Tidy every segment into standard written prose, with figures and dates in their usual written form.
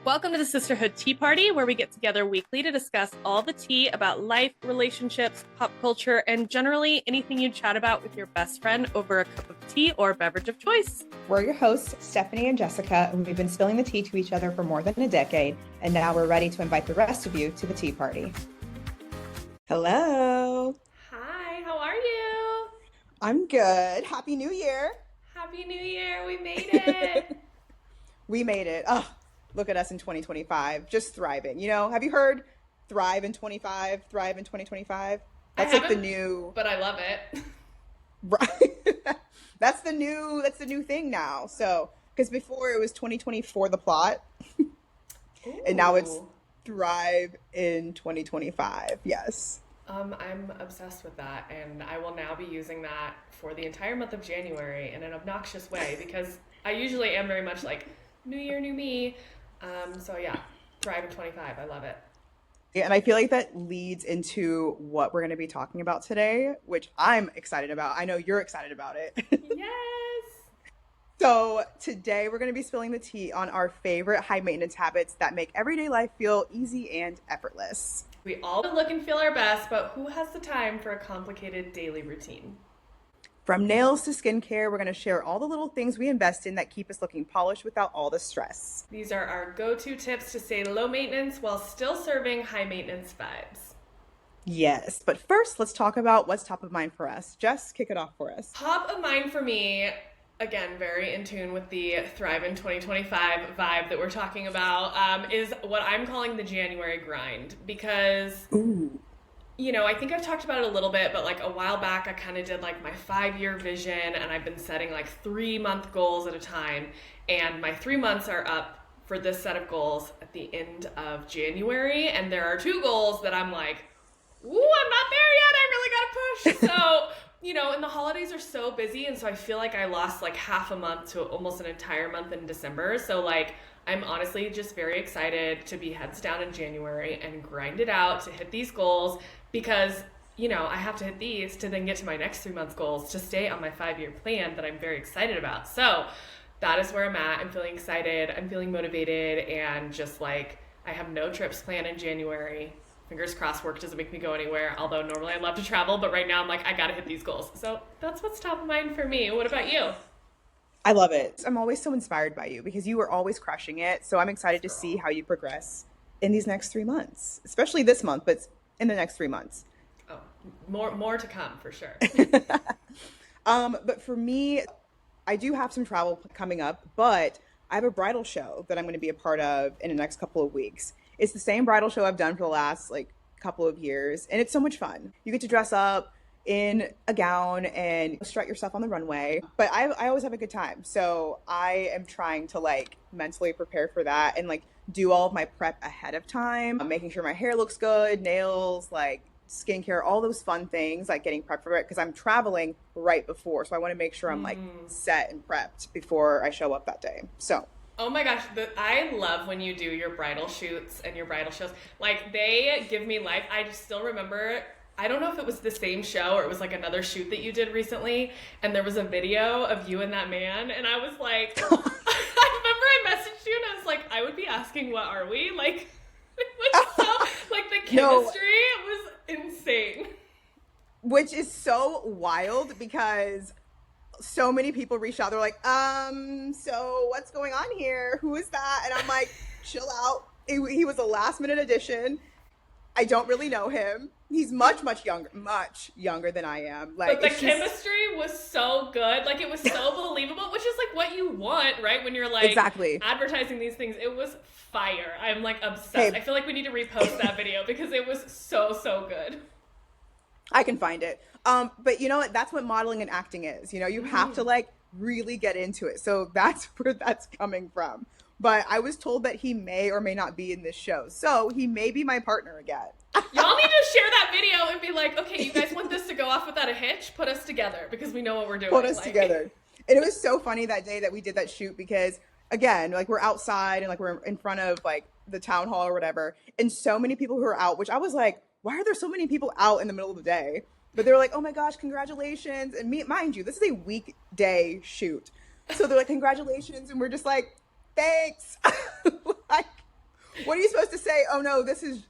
Welcome to the Sisterhood Tea Party, where we get together weekly to discuss all the tea about life, relationships, pop culture, and generally anything you chat about with your best friend over a cup of tea or beverage of choice. We're your hosts, Stephanie and Jessica, and we've been spilling the tea to each other for more than a decade, and now we're ready to invite the rest of you to the tea party. Hello. Hi, how are you? I'm good. Happy New Year. Happy New Year, we made it. We made it. Oh, look at us in 2025, just thriving. Have you heard thrive in 25, thrive in 2025? That's like the new, but I love it. right? That's the new thing now. So, because before it was 2024 the plot, and now it's thrive in 2025. Yes. I'm obsessed with that, and I will now be using that for the entire month of January in an obnoxious way because I usually am very much like new year, new me. So yeah, thrive in 25. I love it. Yeah, and I feel like that leads into what we're going to be talking about today, which I'm excited about. I know you're excited about it. Yes. So today we're going to be spilling the tea on our favorite high maintenance habits that make everyday life feel easy and effortless. We all look and feel our best, but who has the time for a complicated daily routine? From nails to skincare, we're going to share all the little things we invest in that keep us looking polished without all the stress. These are our go-to tips to stay low maintenance while still serving high maintenance vibes. Yes, but first let's talk about what's top of mind for us. Jess, kick it off for us. Top of mind for me, again, very in tune with the Thrive in 2025 vibe that we're talking about, is what I'm calling the January grind. Because, I think I've talked about it a little bit, but like a while back, I kind of did like my 5-year vision, and I've been setting like 3-month goals at a time. And my 3 months are up for this set of goals at the end of January. And there are 2 goals that I'm like, ooh, I'm not there yet. I really got to push. So, and the holidays are so busy. And so I feel like I lost like half a month to almost an entire month in December. So like, I'm honestly just very excited to be heads down in January and grind it out to hit these goals because, I have to hit these to then get to my next 3 months goals to stay on my 5-year plan that I'm very excited about. So that is where I'm at. I'm feeling excited. I'm feeling motivated. And just like, I have no trips planned in January. Fingers crossed work doesn't make me go anywhere, although normally I love to travel, but right now I'm like, I gotta hit these goals. So that's what's top of mind for me. What about you? I love it. I'm always so inspired by you because you are always crushing it. So I'm excited to see how you progress in these next 3 months, especially this month, but in the next 3 months. Oh, more to come for sure. But for me, I do have some travel coming up, but I have a bridal show that I'm going to be a part of in the next couple of weeks. It's the same bridal show I've done for the last couple of years, and it's so much fun. You get to dress up in a gown and strut yourself on the runway, but I always have a good time. So I am trying to mentally prepare for that and do all of my prep ahead of time, making sure my hair looks good, nails, skincare, all those fun things, getting prepped for it because I'm traveling right before. So I want to make sure I'm set and prepped before I show up that day. So oh my gosh, I love when you do your bridal shoots and your bridal shows. They give me life. I just still remember, I don't know if it was the same show or it was another shoot that you did recently, and there was a video of you and that man, and I was like, I remember I messaged you and I was like, I would be asking, what are we? It was so, the chemistry was insane. Which is so wild because so many people reached out. They're like, so what's going on here? Who is that? And I'm like, chill out. He was a last minute addition. I don't really know him. He's much younger than I am. But the chemistry was so good. It was so believable, which is what you want, right? When you're exactly advertising these things. It was fire. I'm obsessed. I feel like we need to repost that video because it was so good. I can find it. But you know what? That's what modeling and acting is. You have to really get into it. So that's where that's coming from. But I was told that he may or may not be in this show. So he may be my partner again. Y'all need to share that video and be like, okay, you guys want this to go off without a hitch? Put us together because we know what we're doing. Put us together. And it was so funny that day that we did that shoot because, again, we're outside and we're in front of the town hall or whatever. And so many people who are out, which I was like, why are there so many people out in the middle of the day? But they were like, oh my gosh, congratulations. And mind you, this is a weekday shoot. So they're like, congratulations. And we're just like, thanks. What are you supposed to say? Oh no,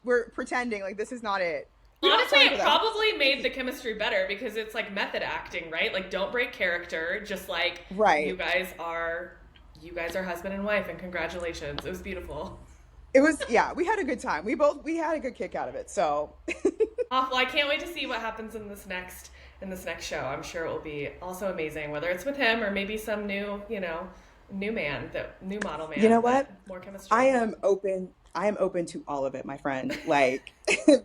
we're pretending, like this is not it. We don't have Honestly, time for it that. probably made the chemistry better because it's like method acting, right? Like don't break character, just like you Right. guys are you guys are husband and wife and congratulations. It was beautiful. It was, yeah, we had a good time. We had a good kick out of it. So, Awful. I can't wait to see what happens in this next show. I'm sure it will be also amazing, whether it's with him or maybe some new, new man, that new model you know man, what? that more I chemistry. am open. I am open to all of it, my friend. Like,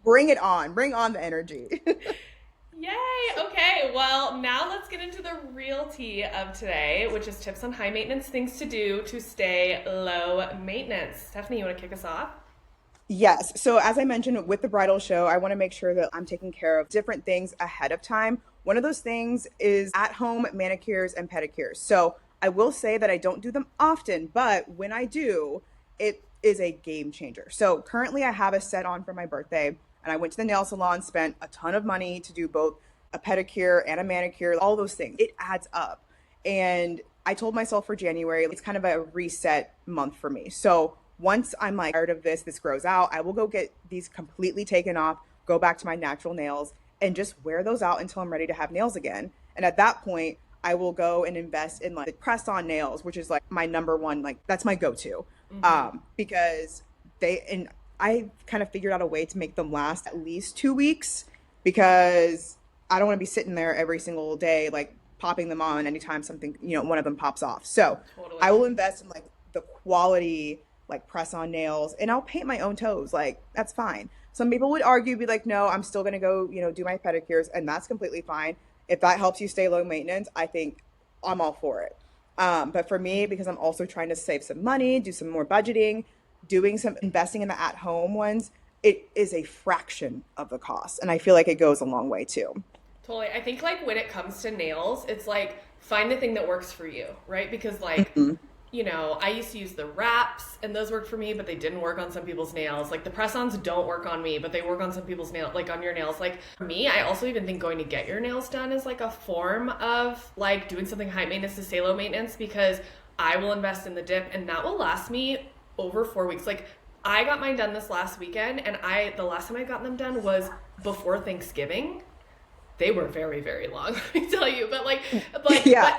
bring it on. Bring on the energy. Yay! Okay, well, now let's get into the real tea of today, which is tips on high maintenance things to do to stay low maintenance. Stephanie, you want to kick us off? Yes. So, as I mentioned with the bridal show, I want to make sure that I'm taking care of different things ahead of time. One of those things is at home manicures and pedicures. So, I will say that I don't do them often, but when I do, it is a game changer. So, currently, I have a set on for my birthday, and I went to the nail salon, spent a ton of money to do both a pedicure and a manicure, all those things. It adds up. And I told myself for January, it's kind of a reset month for me. So once I'm like tired of this grows out, I will go get these completely taken off, go back to my natural nails, and just wear those out until I'm ready to have nails again. And at that point, I will go and invest in like the press on nails, which is like my number one, like that's my go to. Mm-hmm. Because and I kind of figured out a way to make them last at least 2 weeks because I don't want to be sitting there every single day, like popping them on anytime something, one of them pops off. So I Totally. will invest in like the quality, like press on nails, and I'll paint my own toes. Like, that's fine. Some people would argue, be like, no, I'm still going to go, do my pedicures, and that's completely fine. If that helps you stay low maintenance, I think I'm all for it. But for me, because I'm also trying to save some money, do some more budgeting, doing some investing in the at home ones, it is a fraction of the cost. And I feel like it goes a long way too. Totally. I think like when it comes to nails, it's like find the thing that works for you, right? Because like, Mhm. I used to use the wraps and those worked for me, but they didn't work on some people's nails. Like the press-ons don't work on me, but they work on some people's nails, like on your nails. Like for me, I also even think going to get your nails done is like a form of like doing something high maintenance to stay low maintenance because I will invest in the dip and that will last me over 4 weeks. Like I got mine done this last weekend and the last time I got them done was before Thanksgiving. They were very very long, let me tell you, but Yeah.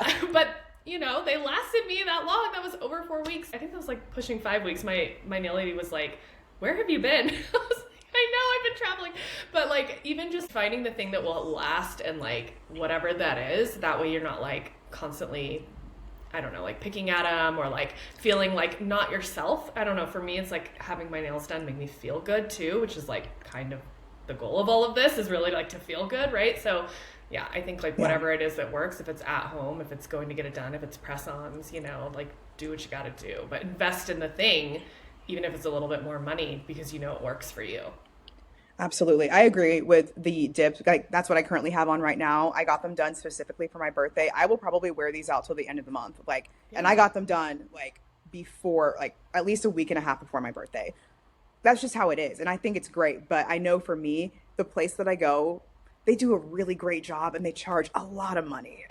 they lasted me that long. That was over 4 weeks. I think that was like pushing 5 weeks. My nail lady was like, where have you been? I was like, I know, I've been traveling. But like even just finding the thing that will last and like whatever that is, that way you're not like constantly, I don't know, like picking at them or like feeling like not yourself. I don't know. For me, it's like having my nails done make me feel good too, which is like kind of the goal of all of this is really like to feel good, right? So yeah, I think like Yeah. whatever it is that works, if it's at home, if it's going to get it done, if it's press-ons, like do what you got to do, but invest in the thing, even if it's a little bit more money because you know it works for you. Absolutely. I agree with the dips. Like that's what I currently have on right now. I got them done specifically for my birthday. I will probably wear these out till the end of the month. Like, and I Yeah. got them done like before, like at least a week and a half before my birthday. That's just how it is. And I think it's great. But I know for me, the place that I go, they do a really great job and they charge a lot of money.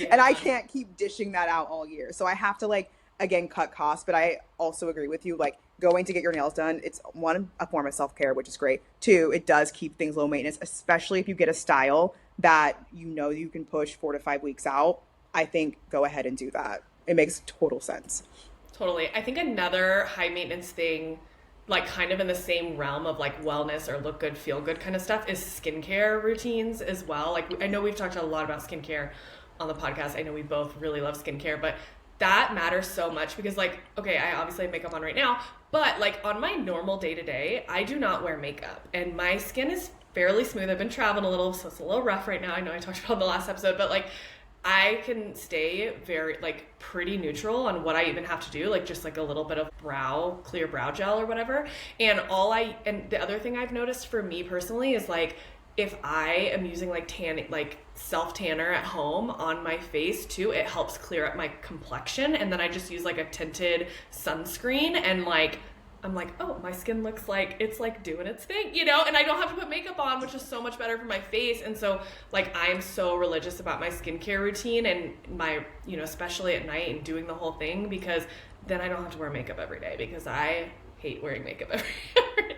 And I Yeah. can't keep dishing that out all year. So I have to like again cut costs, but I also agree with you like going to get your nails done, it's one a form of self-care, which is great. Two, it does keep things low maintenance, especially if you get a style that you can push 4 to 5 weeks out. I think go ahead and do that. It makes total sense. Totally. I think another high maintenance thing, like kind of in the same realm of like wellness or look good, feel good kind of stuff, is skincare routines as well. Like I know we've talked a lot about skincare on the podcast. I know we both really love skincare, but that matters so much because like, okay, I obviously have makeup on right now, but like on my normal day to day, I do not wear makeup and my skin is fairly smooth. I've been traveling a little, so it's a little rough right now. I know I talked about it in the last episode, but like I can stay very like pretty neutral on what I even have to do, like just like a little bit of clear brow gel or whatever. And the other thing I've noticed for me personally is like if I am using like like self tanner at home on my face too, it helps clear up my complexion. And then I just use like a tinted sunscreen and like I'm like, oh, my skin looks like it's like doing its thing, and I don't have to put makeup on, which is so much better for my face. And so, like, I am so religious about my skincare routine and my, especially at night and doing the whole thing because then I don't have to wear makeup every day because I hate wearing makeup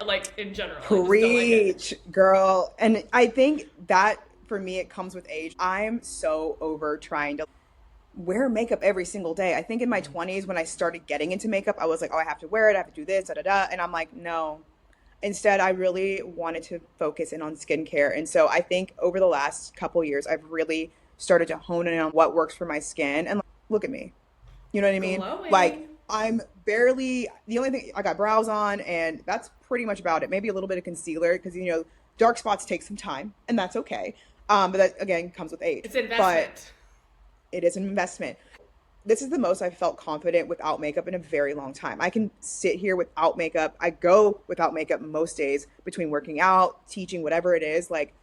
like in general. I just don't like it. Preach, girl. And I think that for me, it comes with age. I'm so over trying to wear makeup every single day. I think in my 20s, when I started getting into makeup, I was like, oh, I have to wear it. I have to do this, da da da. And I'm like, no. Instead, I really wanted to focus in on skincare. And so I think over the last couple years, I've really started to hone in on what works for my skin. And like, look at me. You know what I mean? Like, Glowing. I'm barely the only thing I got brows on, and that's pretty much about it. Maybe a little bit of concealer because, dark spots take some time, and that's okay. But that, again, comes with age. It's But investment. it is an investment. This is the most I've felt confident without makeup in a very long time. I can sit here without makeup. I go without makeup most days between working out, teaching, whatever it is. Like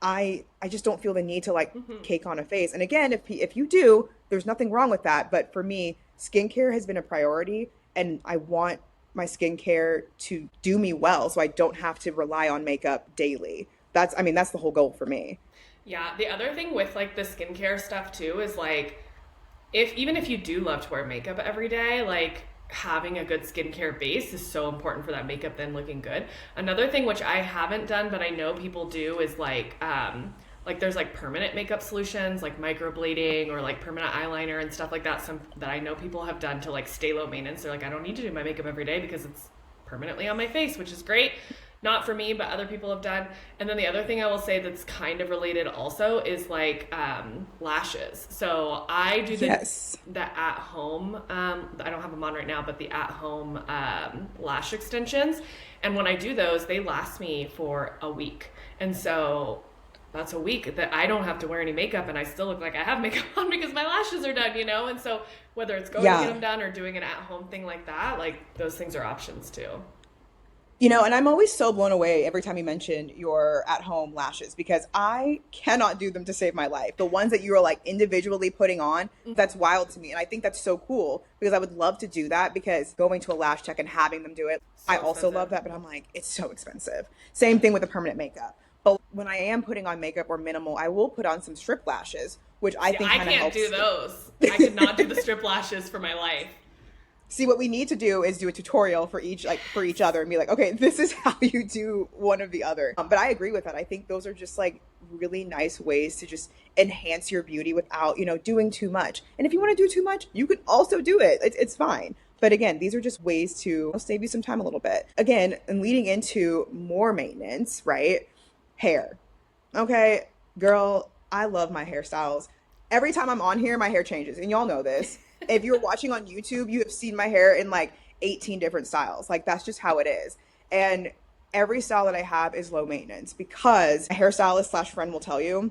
I just don't feel the need to like cake on a face. And again, if you do, there's nothing wrong with that. But for me, skincare has been a priority, and I want my skincare to do me well, so I don't have to rely on makeup daily. I mean, that's the whole goal for me. Yeah, the other thing with like the skincare stuff too is like if even if you do love to wear makeup every day, like having a good skincare base is so important for that makeup then looking good. Another thing which I haven't done but I know people do is like there's like permanent makeup solutions like microblading or like permanent eyeliner and stuff like that, some that I know people have done to like stay low maintenance. They're like, I don't need to do my makeup every day because it's permanently on my face, which is great. Not for me, but other people have done. And then the other thing I will say that's kind of related also is like lashes. So I do Yes. the at home. I don't have them on right now, but the at home lash extensions. And when I do those, they last me for a week. And so that's a week that I don't have to wear any makeup and I still look like I have makeup on because my lashes are done, you know? And so whether it's going to get Yeah. them done or doing an at home thing like that, like those things are options too. And I'm always so blown away every time you mention your at-home lashes because I cannot do them to save my life. The ones that you are like individually putting on, that's wild to me. And I think that's so cool because I would love to do that because going to a lash tech and having them do it, I So also expensive. love that, but I'm like, it's so expensive. Same thing with the permanent makeup. But when I am putting on makeup or minimal, I will put on some strip lashes, which I See, think I kind of can't do helps. those. I could not do the strip lashes for my life. See, what we need to do is do a tutorial for each other and be like, okay, this is how you do one or the other. But I agree with that. I think those are just like really nice ways to just enhance your beauty without, doing too much. And if you want to do too much, you could also do it. It's fine. But again, these are just ways to save you some time a little bit. Again, and leading into more maintenance, right? Hair. Okay, girl, I love my hairstyles. Every time I'm on here, my hair changes, and y'all know this. If you're watching on YouTube, you have seen my hair in like 18 different styles. Like that's just how it is. And every style that I have is low maintenance because a hairstylist slash friend will tell you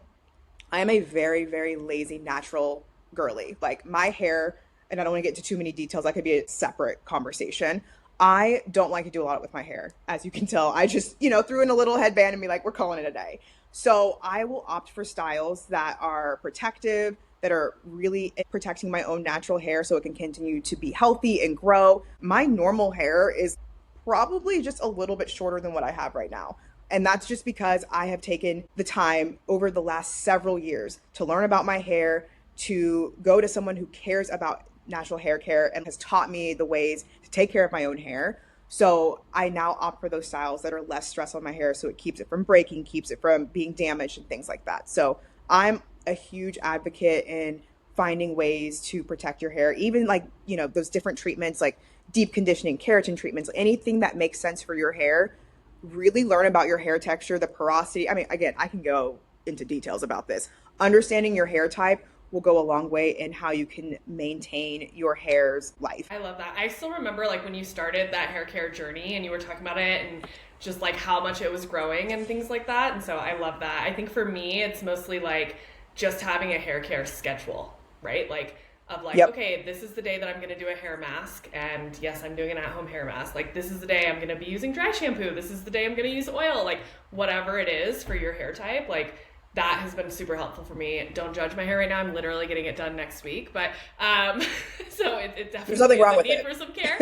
I am a very, very lazy, natural girly. Like my hair, and I don't want to get into too many details, that could be a separate conversation. I don't like to do a lot with my hair. As you can tell, I just, threw in a little headband and be like, we're calling it a day. So I will opt for styles that are protective, that are really protecting my own natural hair so it can continue to be healthy and grow. My normal hair is probably just a little bit shorter than what I have right now. And that's just because I have taken the time over the last several years to learn about my hair, to go to someone who cares about natural hair care and has taught me the ways to take care of my own hair. So I now opt for those styles that are less stress on my hair so it keeps it from breaking, keeps it from being damaged and things like that. So I'm a huge advocate in finding ways to protect your hair, even like, those different treatments like deep conditioning, keratin treatments, anything that makes sense for your hair. Really learn about your hair texture, the porosity. I mean, again, I can go into details about this. Understanding your hair type will go a long way in how you can maintain your hair's life. I love that. I still remember like when you started that hair care journey and you were talking about it and just like how much it was growing and things like that. And so I love that. I think for me, it's mostly like just having a hair care schedule, right? Like of like, Yep. okay, this is the day that I'm going to do a hair mask. And yes, I'm doing an at-home hair mask. Like this is the day I'm going to be using dry shampoo. This is the day I'm going to use oil. Like whatever it is for your hair type, like that has been super helpful for me. Don't judge my hair right now. I'm literally getting it done next week. But so it There's definitely nothing is wrong a with need it. for some care.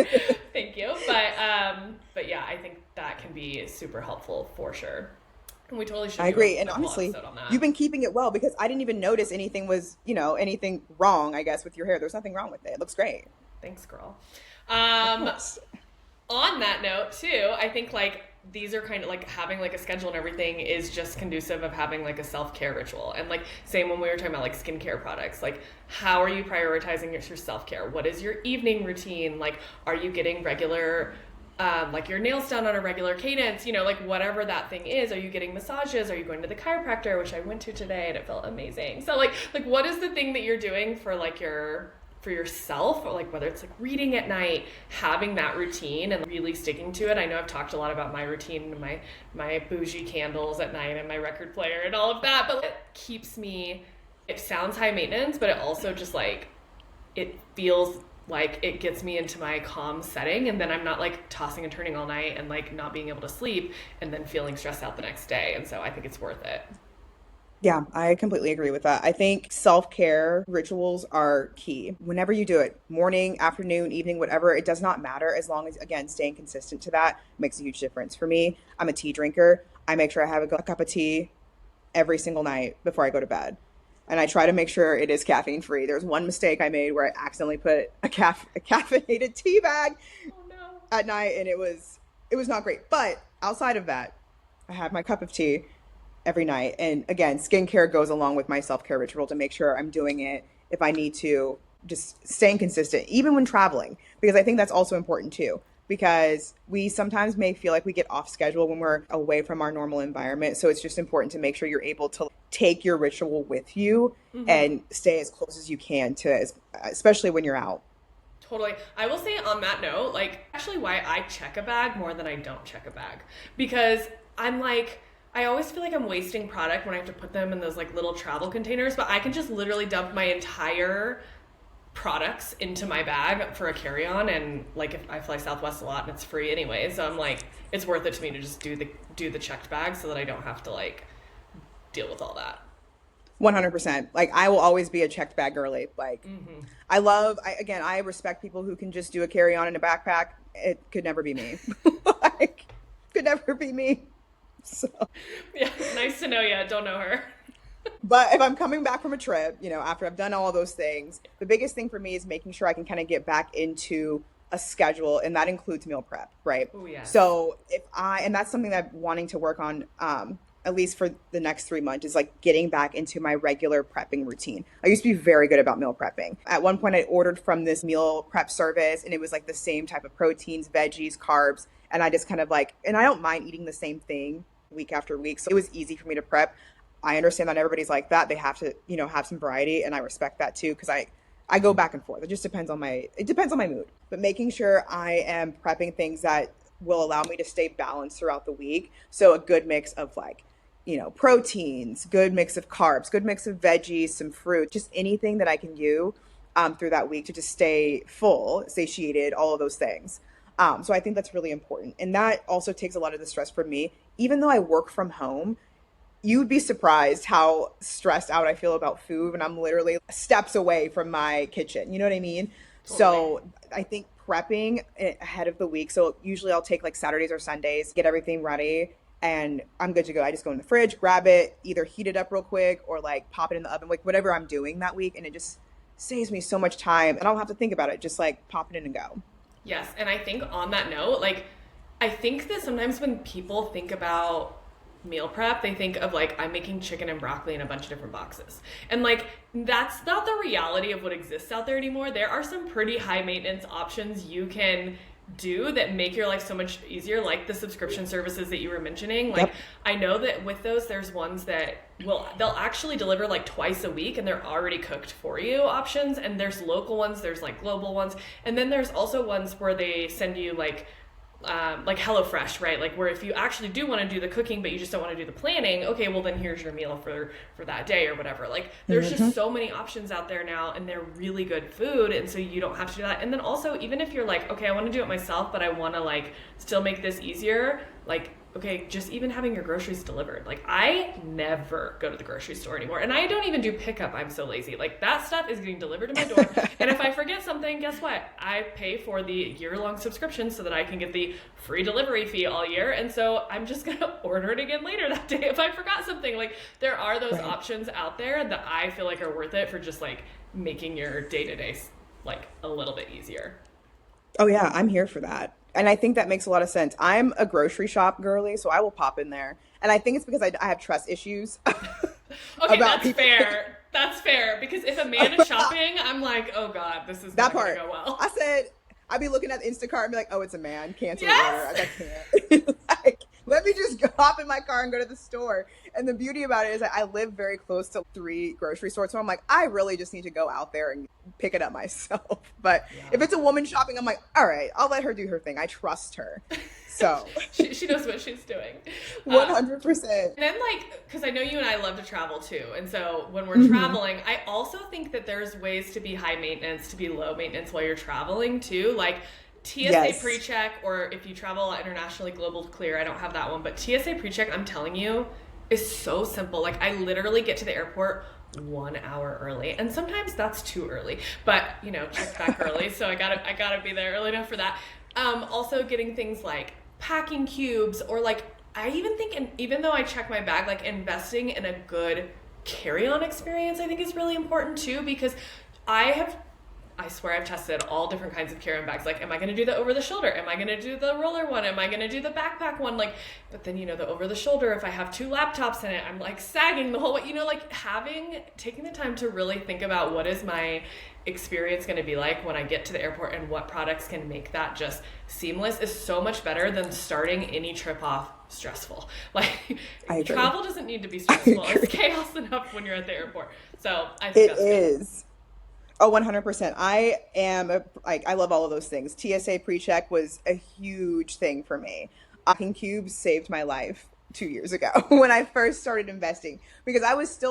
Thank you. But yeah, I think that can be super helpful for sure. And we totally should I do agree. And a whole honestly, episode on that. you've been keeping it well because I didn't even notice anything was, anything wrong, I guess, with your hair. There's nothing wrong with it. It looks great. Thanks, girl. Of Um, course. On that note too, I think like these are kind of like having like a schedule and everything is just conducive of having like a self-care ritual. And like same when we were talking about like skincare products, like how are you prioritizing your self-care? What is your evening routine? Like are you getting regular like your nails done on a regular cadence, you know, like whatever that thing is. Are you getting massages? Are you going to the chiropractor, which I went to today and it felt amazing. So like what is the thing that you're doing for like your for yourself, or like whether it's like reading at night, having that routine and really sticking to it. I know I've talked a lot about my routine and my bougie candles at night and my record player and all of that, but it keeps me, it sounds high maintenance, but it also just like it feels like it gets me into my calm setting, and then I'm not like tossing and turning all night and like not being able to sleep and then feeling stressed out the next day. And so I think it's worth it. Yeah, I completely agree with that. I think self-care rituals are key. Whenever you do it, morning, afternoon, evening, whatever, it does not matter as long as, again, staying consistent to that makes a huge difference. For me, I'm a tea drinker. I make sure I have a cup of tea every single night before I go to bed. And I try to make sure it is caffeine free. There's one mistake I made where I accidentally put a caffeinated tea bag Oh no. at night, and it was not great. But outside of that, I have my cup of tea every night. And again, skincare goes along with my self-care ritual to make sure I'm doing it if I need to, just staying consistent, even when traveling, because I think that's also important too. Because we sometimes may feel like we get off schedule when we're away from our normal environment. So it's just important to make sure you're able to take your ritual with you Mm-hmm. and stay as close as you can to, especially when you're out. Totally. I will say on that note, like actually why I check a bag more than I don't check a bag. Because I'm like, I always feel like I'm wasting product when I have to put them in those like little travel containers, but I can just literally dump my entire products into my bag for a carry-on. And like if I fly Southwest a lot and it's free anyway, so I'm like it's worth it to me to just do the checked bag so that I don't have to like deal with all that. 100%. Like I will always be a checked bag girly. Like Mm-hmm. again, I respect people who can just do a carry on in a backpack. It could never be me. Like, could never be me. So, Yeah, nice to know you. Don't know her. but if I'm coming back from a trip, after I've done all of those things, the biggest thing for me is making sure I can kind of get back into a schedule, and that includes meal prep, right? Oh yes. So and that's something that I'm wanting to work on, at least for the next 3 months, is like getting back into my regular prepping routine. I used to be very good about meal prepping. At one point, I ordered from this meal prep service, and it was like the same type of proteins, veggies, carbs. And I just kind of like, and I don't mind eating the same thing week after week. So it was easy for me to prep. I understand that everybody's like that. They have to, have some variety, and I respect that too, because I go back and forth. It depends on my mood. But making sure I am prepping things that will allow me to stay balanced throughout the week. So a good mix of like, proteins, good mix of carbs, good mix of veggies, some fruit, just anything that I can do through that week to just stay full, satiated, all of those things. So I think that's really important. And that also takes a lot of the stress from me. Even though I work from home, you'd be surprised how stressed out I feel about food when I'm literally steps away from my kitchen. You know what I mean? Totally. So I think prepping ahead of the week. So usually I'll take like Saturdays or Sundays, get everything ready, and I'm good to go. I just go in the fridge, grab it, either heat it up real quick or like pop it in the oven, like whatever I'm doing that week. And it just saves me so much time, and I don't have to think about it. Just like pop it in and go. Yes, and I think on that note, like I think that sometimes when people think about meal prep, they think of like I'm making chicken and broccoli in a bunch of different boxes. And like that's not the reality of what exists out there anymore. There are some pretty high maintenance options you can do that make your life so much easier, like the subscription services that you were mentioning. Like Yep. I know that with those there's ones that they'll actually deliver like twice a week and they're already cooked for you options, and there's local ones, there's like global ones, and then there's also ones where they send you like HelloFresh, right? Like where if you actually do want to do the cooking, but you just don't want to do the planning, okay, well then here's your meal for that day or whatever. Like there's just so many options out there now, and they're really good food, and so you don't have to do that. And then also, even if you're like, okay, I want to do it myself, but I want to like still make this easier, like okay, just even having your groceries delivered. Like I never go to the grocery store anymore, and I don't even do pickup. I'm so lazy. Like that stuff is getting delivered to my door, and if I forget something, guess what? I pay for the year-long subscription so that I can get the free delivery fee all year, and so I'm just gonna order it again later that day if I forgot something. Like there are those Right. options out there that I feel like are worth it for just like making your day-to-day like a little bit easier. Oh yeah, I'm here for that. And I think that makes a lot of sense. I'm a grocery shop girly, so I will pop in there. And I think it's because I have trust issues Okay, about that's people. fair. That's fair because if a man is shopping, I'm like, oh god, this is That not gonna part. go I well. said, I'd be looking at Instacart and be like, oh, it's a man. Cancel the order. Yes. I can't. Like, let me just hop in my car and go to the store. And the beauty about it is that I live very close to three grocery stores. So I'm like, I really just need to go out there and pick it up myself. But if Yeah. it's a woman shopping, I'm like, all right, I'll let her do her thing. I trust her. So She knows what she's doing. Um, 100%. and then, like, because I know you and I love to travel too. And so when we're Hmm. traveling, I also think that there's ways to be high maintenance, to be low maintenance while you're traveling too. Like TSA pre Yes. check, or if you travel internationally, global clear. I don't have that one, but TSA pre check, I'm telling you, is so simple. Like, I literally get to the airport 1 hour early, and sometimes that's too early, but check back early, so I gotta be there early enough for that. Also getting things like packing cubes, or like, I even think, even though I check my bag, like investing in a good carry-on experience I think is really important too, because I have I swear I've tested all different kinds of carry-on bags. Like, am I going to do the over-the-shoulder? Am I going to do the roller one? Am I going to do the backpack one? Like, but then the over-the-shoulder. If I have two laptops in it, I'm like sagging the whole way. Like taking the time to really think about what is my experience going to be like when I get to the airport, and what products can make that just seamless, is so much better than starting any trip off stressful. Like, I agree. travel doesn't need to be I stressful. It's agree. chaos enough when you're at the airport. So I think It that's good. is. Oh, 100%. Like, I love all of those things. TSA pre-check was a huge thing for me. Packing cubes saved my life 2 years ago when I first started investing, because I would say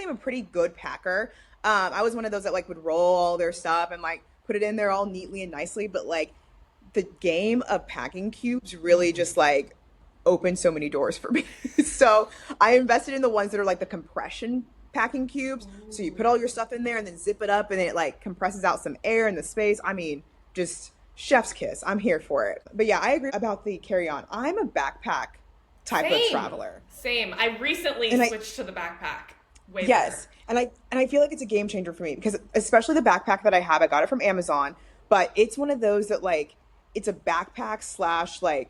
I'm a pretty good packer. I was one of those that like would roll all their stuff and like put it in there all neatly and nicely, but like the game of packing cubes really just like opened so many doors for me. So I invested in the ones that are like the compression packing cubes. So you put all your stuff in there and then zip it up, and then it like compresses out some air in the space. I mean, just chef's kiss. I'm here for it. But yeah, I agree about the carry on. I'm a backpack type of Same. traveler. Same. I recently And I switched to the backpack. Way better. Yes, and I feel like it's a game changer for me, because especially the backpack that I have, I got it from Amazon, but it's one of those that like it's a backpack slash like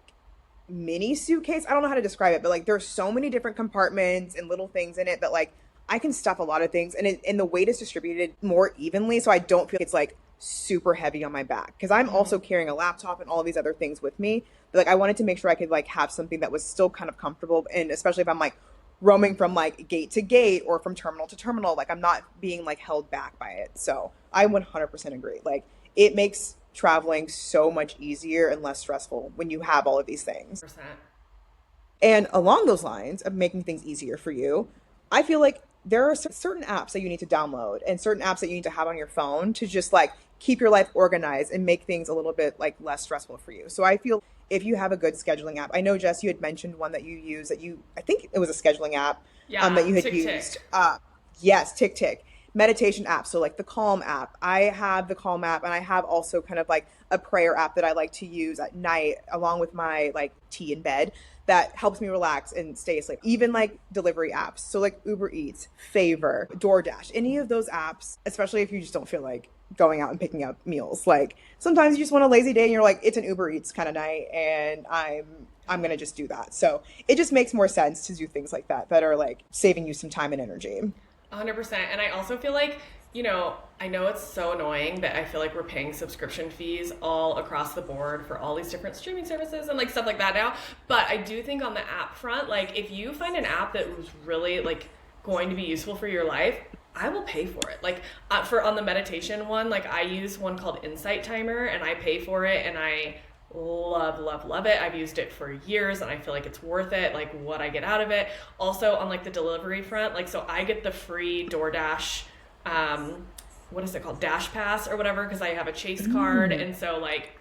mini suitcase. I don't know how to describe it, but like there's so many different compartments and little things in it that like I can stuff a lot of things, and the weight is distributed more evenly, so I don't feel like it's like super heavy on my back, because I'm also Mm-hmm. carrying a laptop and all of these other things with me. But like I wanted to make sure I could like have something that was still kind of comfortable, and especially if I'm like roaming from like gate to gate or from terminal to terminal, like I'm not being like held back by it. So I 100% agree. Like it makes traveling so much easier and less stressful when you have all of these things. 100%. And along those lines of making things easier for you, I feel like there are certain apps that you need to download and certain apps that you need to have on your phone to just like keep your life organized and make things a little bit like less stressful for you. So I feel if you have a good scheduling app, I know Jess, you had mentioned one that you use that I think it was a scheduling app Yeah. that you had Tick used. tick. Yes, Tick Tick. Meditation app. So like the Calm app. I have the Calm app, and I have also kind of like a prayer app that I like to use at night along with my like tea in bed, that helps me relax and stay asleep. Even like delivery apps. So like Uber Eats, Favor, DoorDash, any of those apps, especially if you just don't feel like going out and picking up meals. Like sometimes you just want a lazy day and you're like, it's an Uber Eats kind of night, and I'm gonna just do that. So it just makes more sense to do things like that are like saving you some time and energy. 100%. And I also feel like, I know it's so annoying that I feel like we're paying subscription fees all across the board for all these different streaming services and like stuff like that now. But I do think on the app front, like if you find an app that was really like going to be useful for your life, I will pay for it. Like for on the meditation one, like I use one called Insight Timer, and I pay for it, and I love it. I've used it for years, and I feel like it's worth it, like what I get out of it. Also on like the delivery front, like so I get the free DoorDash, what is it called, Dash Pass or whatever, because I have a Chase card, Mm. and so like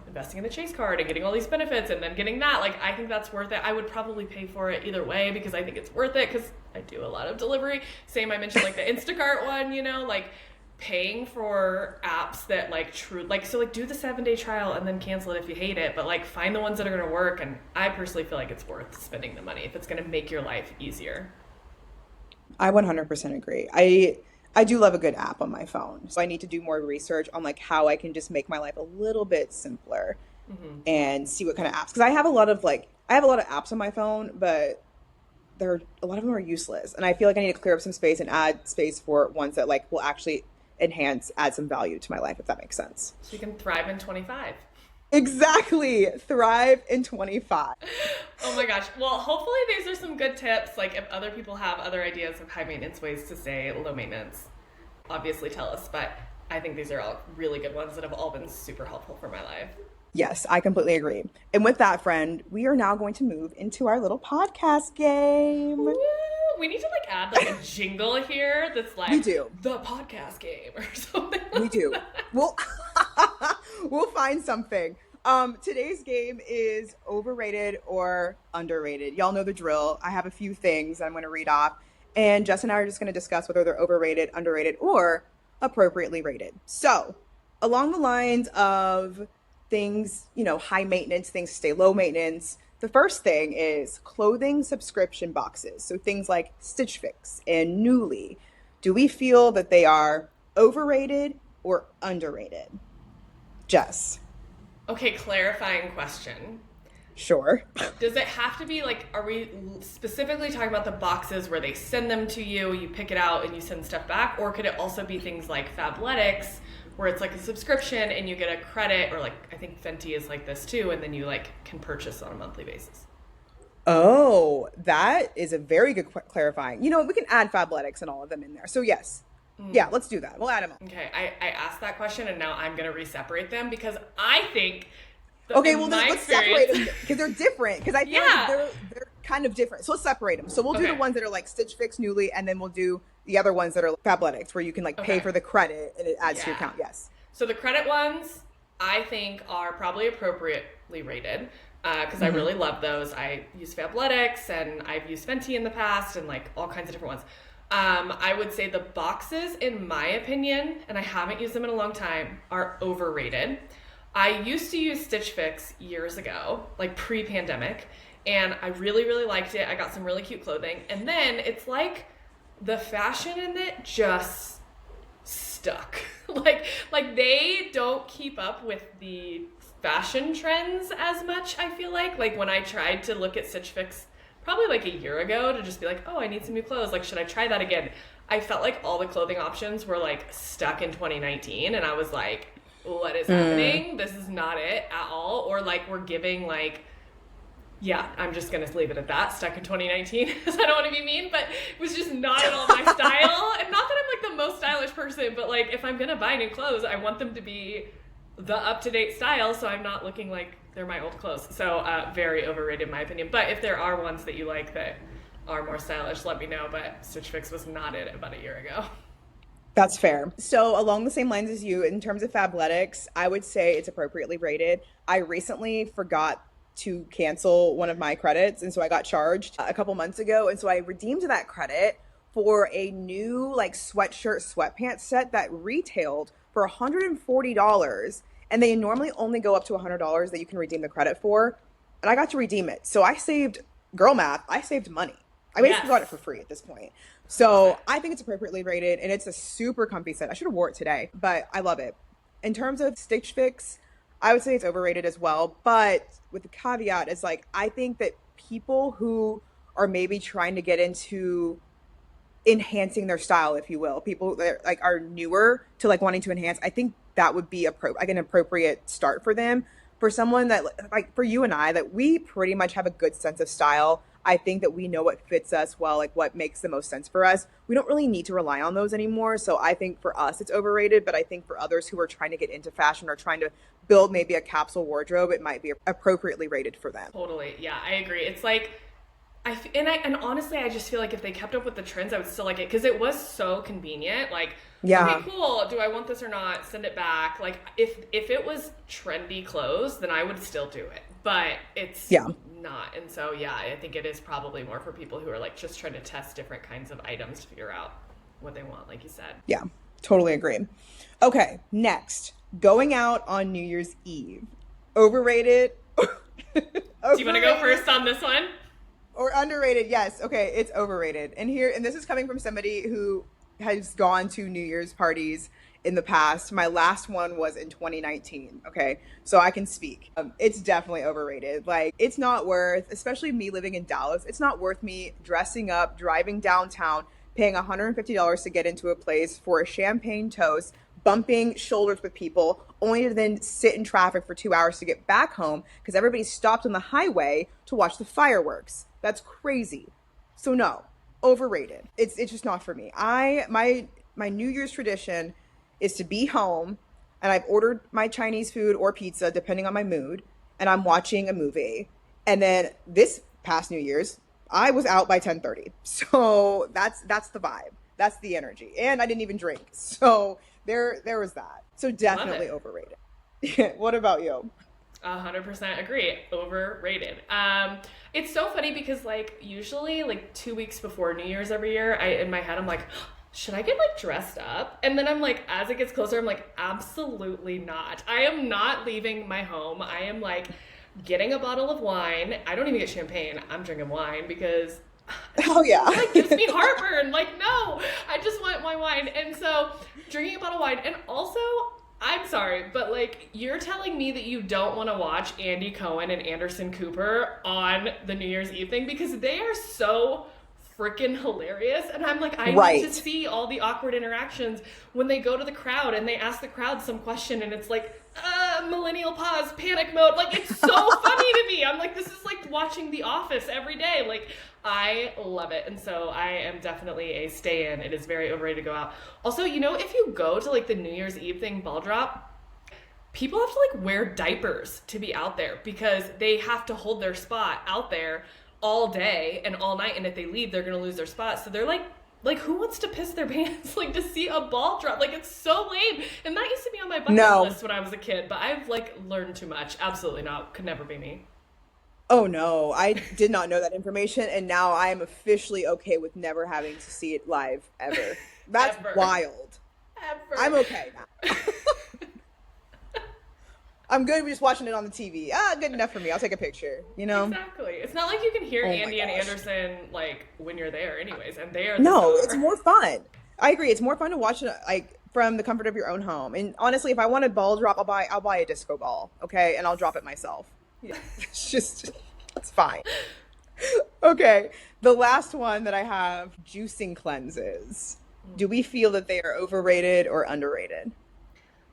investing in the Chase card and getting all these benefits and then getting that, like I think that's worth it. I would probably pay for it either way because I think it's worth it, because I do a lot of delivery. Same, I mentioned like the Instacart one, like paying for apps that like true, like so like do the 7-day trial and then cancel it if you hate it, but like find the ones that are going to work. And I personally feel like it's worth spending the money if it's going to make your life easier. I 100% agree. I do love a good app on my phone. So I need to do more research on like how I can just make my life a little bit simpler Hmm. and see what kind of apps. Because I have a lot of I have a lot of apps on my phone, but a lot of them are useless. And I feel like I need to clear up some space and add space for ones that like will actually add some value to my life, if that makes sense. So you can thrive in 25. Exactly. Thrive in 25. Oh my gosh. Well, hopefully these are some good tips. Like if other people have other ideas of high maintenance ways to stay low maintenance, obviously tell us. But I think these are all really good ones that have all been super helpful for my life. Yes, I completely agree. And with that, friend, we are now going to move into our little podcast game. Woo! We need to like add like a jingle here that's We like do. the podcast game or something We like do. that. We'll we'll find something. Today's game is overrated or underrated. Y'all know the drill. I have a few things I'm going to read off, and Jess and I are just going to discuss whether they're overrated, underrated, or appropriately rated. So, along the lines of things, high maintenance, things to stay low maintenance. The first thing is clothing subscription boxes. So things like Stitch Fix and Newly. Do we feel that they are overrated or underrated? Jess. Okay, clarifying question. Sure. Does it have to be like, are we specifically talking about the boxes where they send them to you, you pick it out and you send stuff back? Or could it also be things like Fabletics where it's like a subscription and you get a credit, or like I think Fenty is like this too, and then you like can purchase on a monthly basis? Oh, that is a very good clarifying. We can add Fabletics and all of them in there. So yes. Yeah, let's do that. We'll add them all. Okay, I asked that question and now I'm going to re-separate them because I think Okay, in well my let's separate experience, them because they're different. Because I feel like yeah. they're kind of different. So let's separate them. So we'll do the Okay. ones that are like Stitch Fix, Newly, and then we'll do the other ones that are Fabletics, where you can like pay Okay. for the credit and it adds to your Yeah. account. Yes. So the credit ones, I think, are probably appropriately rated because I really love those. I use Fabletics and I've used Fenty in the past and like all kinds of different ones. I would say the boxes, in my opinion, and I haven't used them in a long time, are overrated. I used to use Stitch Fix years ago, like pre-pandemic, and I really, really liked it. I got some really cute clothing. And then it's like the fashion in it just stuck. like they don't keep up with the fashion trends as much, I feel like. Like when I tried to look at Stitch Fix probably like a year ago to just be like, oh, I need some new clothes. Like, should I try that again? I felt like all the clothing options were like stuck in 2019 and I was like, what is happening? This is not it at all. Or like we're giving like, yeah, I'm just gonna leave it at that, stuck in 2019 because I don't want to be mean, but it was just not at all my style. And not that I'm like the most stylish person, but like if I'm gonna buy new clothes, I want them to be the up-to-date style so I'm not looking like they're my old clothes. So very overrated in my opinion. But if there are ones that you like that are more stylish, let me know. But Stitch Fix was not it about a year ago. That's fair. So along the same lines as you, in terms of Fabletics, I would say it's appropriately rated. I recently forgot to cancel one of my credits, and so I got charged a couple months ago, and so I redeemed that credit for a new like sweatshirt sweatpants set that retailed for $140, and they normally only go up to $100 that you can redeem the credit for, and I got to redeem it. So I saved, girl math, I saved money. I basically got it Yes. for free at this point. So I think it's appropriately rated and it's a super comfy set. I should have wore it today, but I love it. In terms of Stitch Fix, I would say it's overrated as well. But with the caveat is like, I think that people who are maybe trying to get into enhancing their style, if you will, people that like are newer to like wanting to enhance, I think that would be like an appropriate start for them. For someone that like for you and I, that we pretty much have a good sense of style. I think that we know what fits us well, like what makes the most sense for us. We don't really need to rely on those anymore. So I think for us, it's overrated. But I think for others who are trying to get into fashion or trying to build maybe a capsule wardrobe, it might be appropriately rated for them. Totally. Yeah, I agree. It's like and honestly, I just feel like if they kept up with the trends, I would still like it because it was so convenient. Like, okay, Yeah. cool. Do I want this or not? Send it back. Like, if it was trendy clothes, then I would still do it. But it's Yeah. not. And so, yeah, I think it is probably more for people who are like just trying to test different kinds of items to figure out what they want, like you said. Yeah. Totally agree. Okay. Next, going out on New Year's Eve. Overrated. Do you want to go Overrated first on this one? or underrated? Yes. Okay. It's overrated. And this is coming from somebody who has gone to New Year's parties in the past. My last one was in 2019. Okay. So I can speak. It's definitely overrated. Like, it's not worth, especially me living in Dallas, it's not worth me dressing up, driving downtown, paying $150 to get into a place for a champagne toast, bumping shoulders with people, only to then sit in traffic for 2 hours to get back home because everybody stopped on the highway to watch the fireworks. That's crazy. So no, overrated. It's just not for me. My New Year's tradition is to be home, and I've ordered my Chinese food or pizza depending on my mood, and I'm watching a movie. And then this past New Year's, I was out by 10:30. So that's the vibe. That's the energy. And I didn't even drink. So there was that. So Love definitely it. overrated. What about you? 100% agree. Overrated. It's so funny because like usually like 2 weeks before New Year's every year, I in my head I'm like, should I get like dressed up? And then I'm like, as it gets closer, I'm like, absolutely not. I am not leaving my home. I am like getting a bottle of wine. I don't even get champagne. I'm drinking wine because Oh yeah. it like gives me heartburn. Like, no, I just want my wine. And so drinking a bottle of wine. And also, I'm sorry, but like you're telling me that you don't want to watch Andy Cohen and Anderson Cooper on the New Year's Eve thing because they are so freaking hilarious. And I'm like, I need to Right. see all the awkward interactions when they go to the crowd and they ask the crowd some question and it's like, millennial pause, panic mode. Like, it's so funny to me. I'm like, this is like watching The Office every day. Like, I love it. And so I am definitely a stay in. It is very overrated to go out. Also, you know, if you go to like the New Year's Eve thing, ball drop, people have to like wear diapers to be out there because they have to hold their spot out there all day and all night. And if they leave, they're going to lose their spot. So they're like, who wants to piss their pants like to see a ball drop? Like, it's so lame. And that used to be on my bucket No. list when I was a kid, but I've like learned too much. Absolutely not. Could never be me. Oh no, I did not know that information, and now I am officially okay with never having to see it live ever. That's Ever. wild. I'm Ever. okay now. I'm good with just watching it on the TV. Good enough for me. I'll take a picture, you know? Exactly. It's not like you can hear Oh my Andy and gosh. Anderson like when you're there anyways, and they are the No, it's star. more fun. I agree. It's more fun to watch it like from the comfort of your own home. And honestly, if I want a ball drop, I'll buy a disco ball, okay? And I'll drop it myself. Yeah. It's just it's fine. Okay. The last one that I have, juicing cleanses. Do we feel that they are overrated or underrated?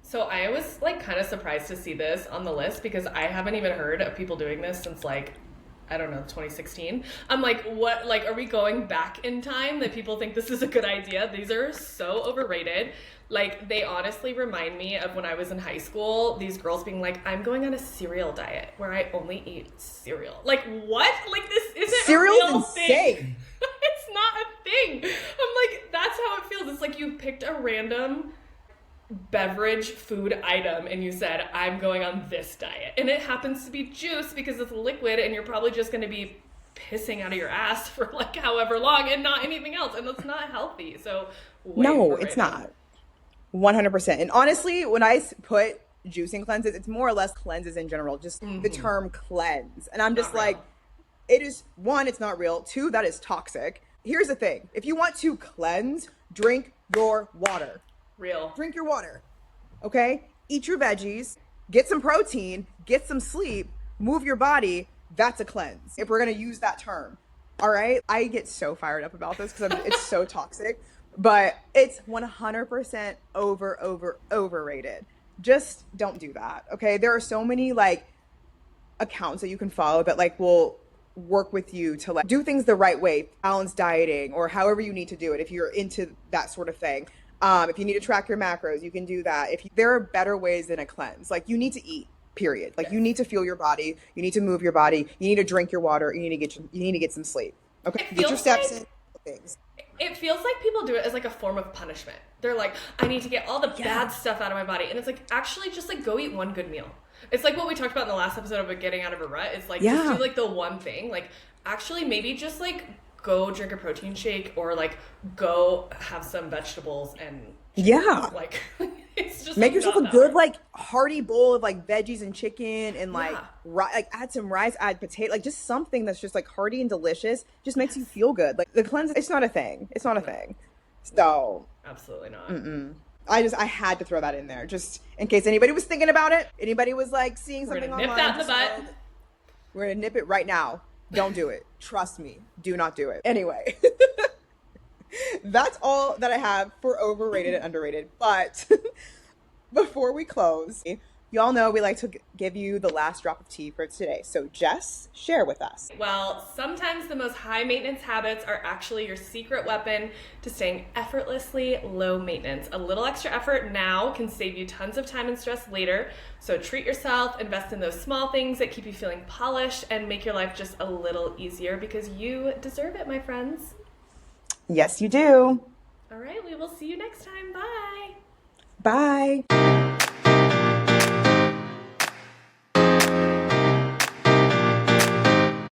So I was like kind of surprised to see this on the list because I haven't even heard of people doing this since like I don't know, 2016. I'm like, what? Like, are we going back in time that people think this is a good idea? These are so overrated. Like, they honestly remind me of when I was in high school, these girls being like, I'm going on a cereal diet where I only eat cereal. Like, what? Like, this isn't a Cereal's real thing. insane. It's not a thing. I'm like, that's how it feels. It's like you picked a random beverage food item and you said I'm going on this diet and it happens to be juice because it's liquid and you're probably just going to be pissing out of your ass for like however long and not anything else and that's not healthy, so way No, it's overrated. not. 100%. And honestly, when put juicing cleanses, it's more or less cleanses in general, just the term cleanse. And I'm Not just like, real. it is one, it's not real. Two, that is toxic. Here's the thing. If you want to cleanse, drink your water. Real. Drink your water. Okay? Eat your veggies, get some protein, get some sleep, move your body. That's a cleanse. If we're going to use that term. All right? I get so fired up about this because it's so toxic, but it's 100% overrated. Just don't do that. Okay? There are so many like accounts that you can follow that like will work with you to like do things the right way, balanced dieting or however you need to do it if you're into that sort of thing. If you need to track your macros, you can do that. There are better ways than a cleanse. Like you need to eat, period. Like you Yes. need to feel your body, you need to move your body, you need to drink your water, you need to get some sleep. Okay, It get your feels steps like in. Things. it feels like people do it as like a form of punishment. They're like, I need to get all the Yeah. bad stuff out of my body. And it's like, actually, just like go eat one good meal. It's like what we talked about in the last episode about getting out of a rut. It's like, just do Yeah. like the one thing. Like, actually, maybe just like go drink a protein shake or like go have some vegetables and Yeah. like, it's just Make like yourself not a that good hard. like hearty bowl of like veggies and chicken and like Yeah. like add some rice, add potato, like just something that's just like hearty and delicious. Just makes you feel good. Like the cleanse, it's not a thing. It's not a No. thing. No, So absolutely not. I had to throw that in there just in case anybody was thinking about it. Anybody was like seeing We're gonna something nip online, that in the just butt. know that we're gonna nip it right now. Don't do it. Trust me. Do not do it. Anyway, that's all that I have for overrated and underrated. But before we close, y'all know we like to give you the last drop of tea for today. So, Jess, share with us. Well, sometimes the most high maintenance habits are actually your secret weapon to staying effortlessly low maintenance. A little extra effort now can save you tons of time and stress later. So treat yourself, invest in those small things that keep you feeling polished, and make your life just a little easier because you deserve it, my friends. Yes, you do. All right, we will see you next time. Bye. Bye.